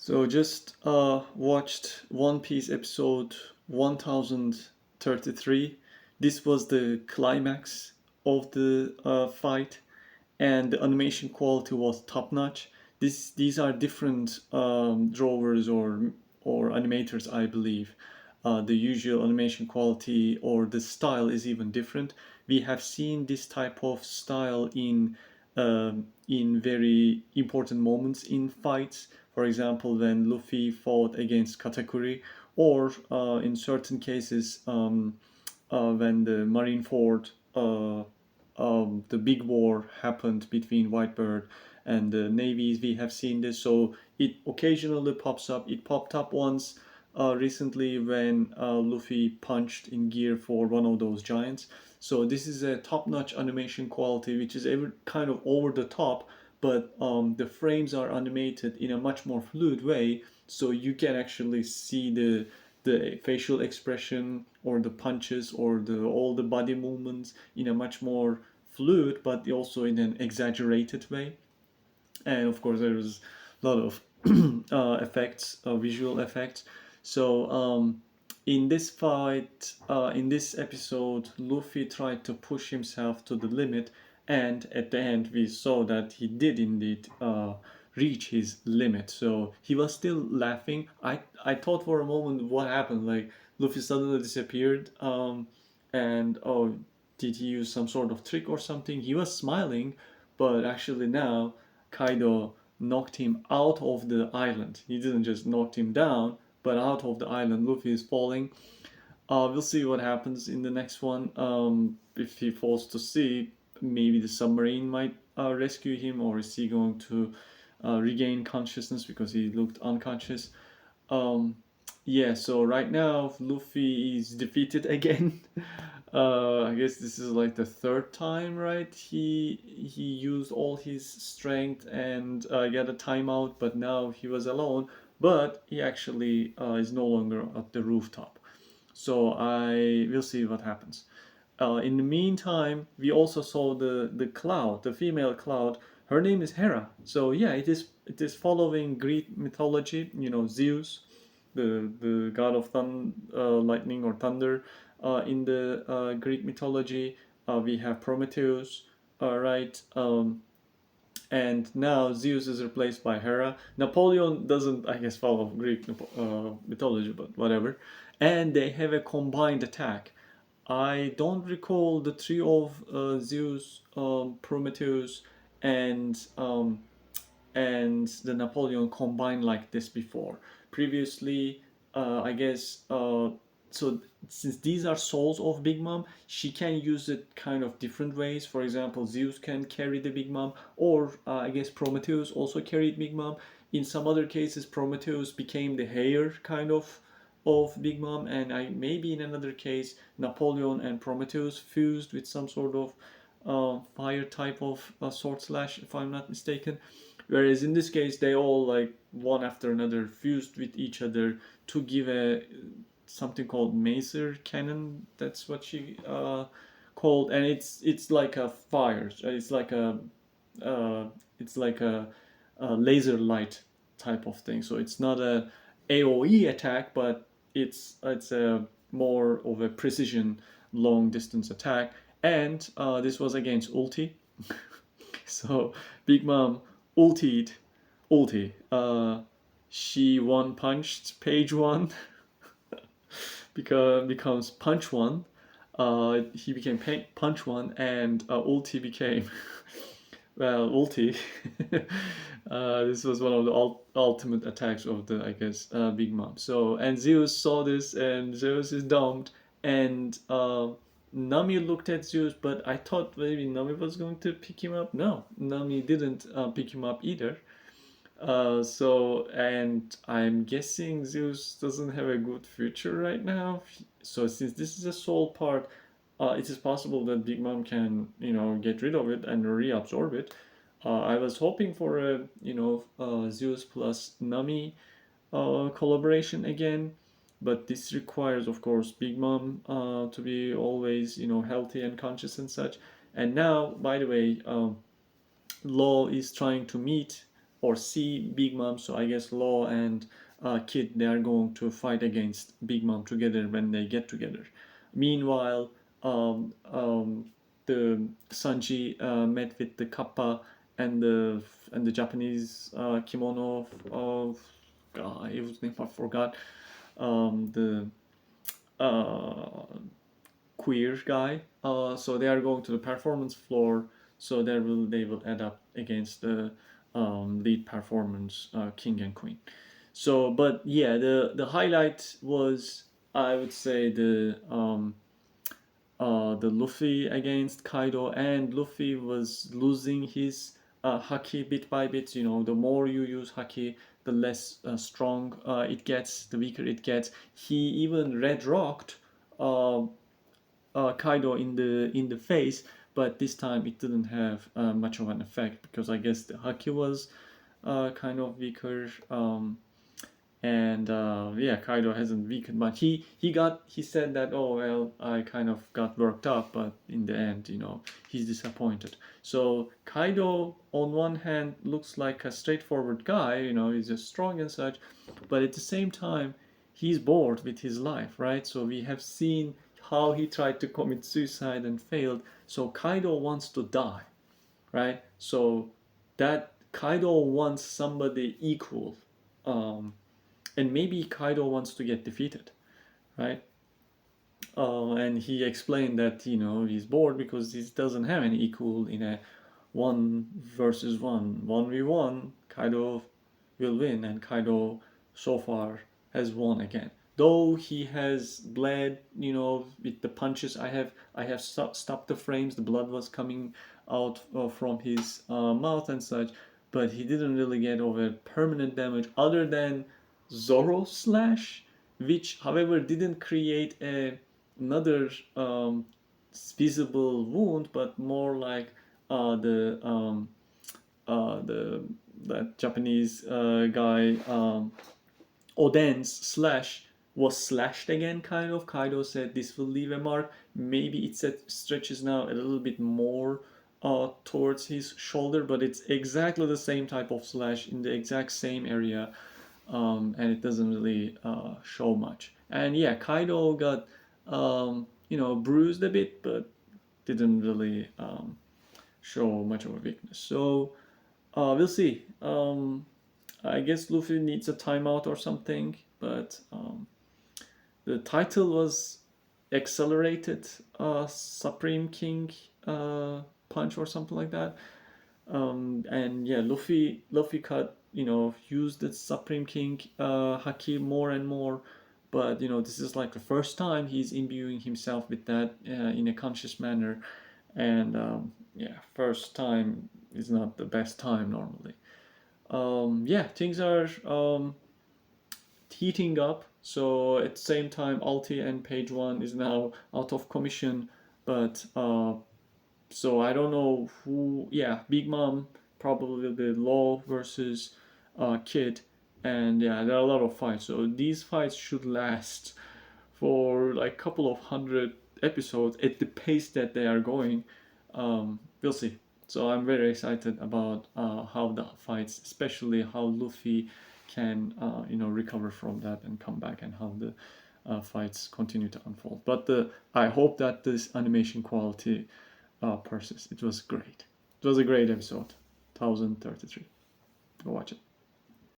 So just watched One Piece episode 1033. This was the climax of the fight, and the animation quality was top notch. These are different drawers or animators, I believe. The usual animation quality or the style is even different. We have seen this type of style in very important moments in fights. For example, when Luffy fought against Katakuri, or in certain cases when the Marineford the big war happened between Whitebird and the navies. We have seen this, so it occasionally pops up. It popped up once recently when Luffy punched in gear for one of those giants. So this is a top-notch animation quality, which is ever kind of over the top, but the frames are animated in a much more fluid way, so you can actually see the facial expression or the punches or the all the body movements in a much more fluid but also in an exaggerated way. And of course there's a lot of effects, visual effects. So in this fight, in this episode, Luffy tried to push himself to the limit, and at the end we saw that he did indeed reach his limit. So he was still laughing. I thought for a moment what happened, like Luffy suddenly disappeared, and oh, did he use some sort of trick or something? He was smiling, but actually now Kaido knocked him out of the island. He didn't just knock him down, but out of the island. Luffy is falling. We'll see what happens in the next one. If he falls to sea, maybe the submarine might rescue him, or is he going to regain consciousness because he looked unconscious? Um, yeah, so right now Luffy is defeated again. I guess this is like the third time, right? He used all his strength and got a timeout, but now he was alone. But he actually is no longer at the rooftop. So I will see what happens. In the meantime, we also saw the cloud, the female cloud. Her name is Hera. So yeah, it is following Greek mythology. You know, Zeus, the god of lightning or thunder. In the Greek mythology, we have Prometheus, right? And now Zeus is replaced by Hera. Napoleon doesn't, I guess, follow Greek mythology, but whatever. And they have a combined attack. I don't recall the trio of Zeus, Prometheus, and the Napoleon combined like this before. Previously, I guess, so since these are souls of Big Mom, she can use it kind of different ways. For example, Zeus can carry the Big Mom, or I guess Prometheus also carried Big Mom. In some other cases, Prometheus became the hair kind of Big Mom, and I maybe in another case, Napoleon and Prometheus fused with some sort of fire type of sword slash, if I'm not mistaken. Whereas in this case, they all like one after another fused with each other to give a something called macer cannon. That's what she called, and it's like a fire. Uh, it's like a laser light type of thing. So it's not a AOE attack, but it's a more of a precision long distance attack. And this was against Ulti. So Big Mom ultied, ulti. She one punched page one, becomes punch one. He became punch one, and ulti became well ulti. This was one of the ultimate attacks of the, I guess, Big Mom. So and Zeus saw this, and Zeus is domed, and Nami looked at Zeus, but I thought maybe Nami was going to pick him up. No, Nami didn't pick him up either. So, and I'm guessing Zeus doesn't have a good future right now. So, since this is a soul part, it is possible that Big Mom can, get rid of it and reabsorb it. I was hoping for a, Zeus plus Nami collaboration again, but this requires, of course, Big Mom to be always, healthy and conscious and such. And now, by the way, Law is trying to meet or see Big Mom. So I guess Law and Kid, they are going to fight against Big Mom together when they get together. Meanwhile, the Sanji met with the Kappa and the Japanese kimono of God, whose name I forgot. The uh, queer guy. So they are going to the performance floor. So they will end up against the lead performance king and queen. So, but yeah, the highlight was, I would say, the Luffy against Kaido, and Luffy was losing his haki bit by bit. You know, the more you use haki, the less strong it gets, the weaker it gets. He even red rocked uh, Kaido in the face, but this time it didn't have much of an effect because I guess the haki was kind of weaker. And yeah, Kaido hasn't weakened much. He said that, oh well, I kind of got worked up, but in the end, you know, he's disappointed. So Kaido on one hand looks like a straightforward guy, you know, he's just strong and such, but at the same time he's bored with his life, right? So we have seen how he tried to commit suicide and failed. So Kaido wants to die, right? So that Kaido wants somebody equal. And maybe Kaido wants to get defeated, right? And he explained that, you know, he's bored because he doesn't have any equal in a one versus one v one. Kaido will win, and Kaido so far has won again. Though he has bled, you know, with the punches. I have stopped the frames. The blood was coming out from his mouth and such, but he didn't really get over permanent damage other than Zoro slash, which, however, didn't create another visible wound, but more like the that Japanese guy Oden's slash was slashed again, kind of. Kaido said this will leave a mark. Maybe it stretches now a little bit more towards his shoulder, but it's exactly the same type of slash in the exact same area, and it doesn't really show much. And yeah, Kaido got you know, bruised a bit, but didn't really show much of a weakness. So we'll see. I guess Luffy needs a timeout or something, but the title was Accelerated Supreme King Punch or something like that. And yeah, Luffy cut, you know, used the Supreme King Haki more and more, but you know, this is like the first time he's imbuing himself with that in a conscious manner, and yeah, first time is not the best time normally. Yeah, things are heating up. So at the same time, Ulti and Page One is now out of commission, but so I don't know who. Yeah, Big Mom probably will be Law versus Kid, and yeah, there are a lot of fights. So these fights should last for like a couple of hundred episodes at the pace that they are going. We'll see. So I'm very excited about how the fights, especially how Luffy can you know, recover from that and come back, and how the fights continue to unfold. But I hope that this animation quality persists. It was great. It was a great episode. 1033. Go watch it.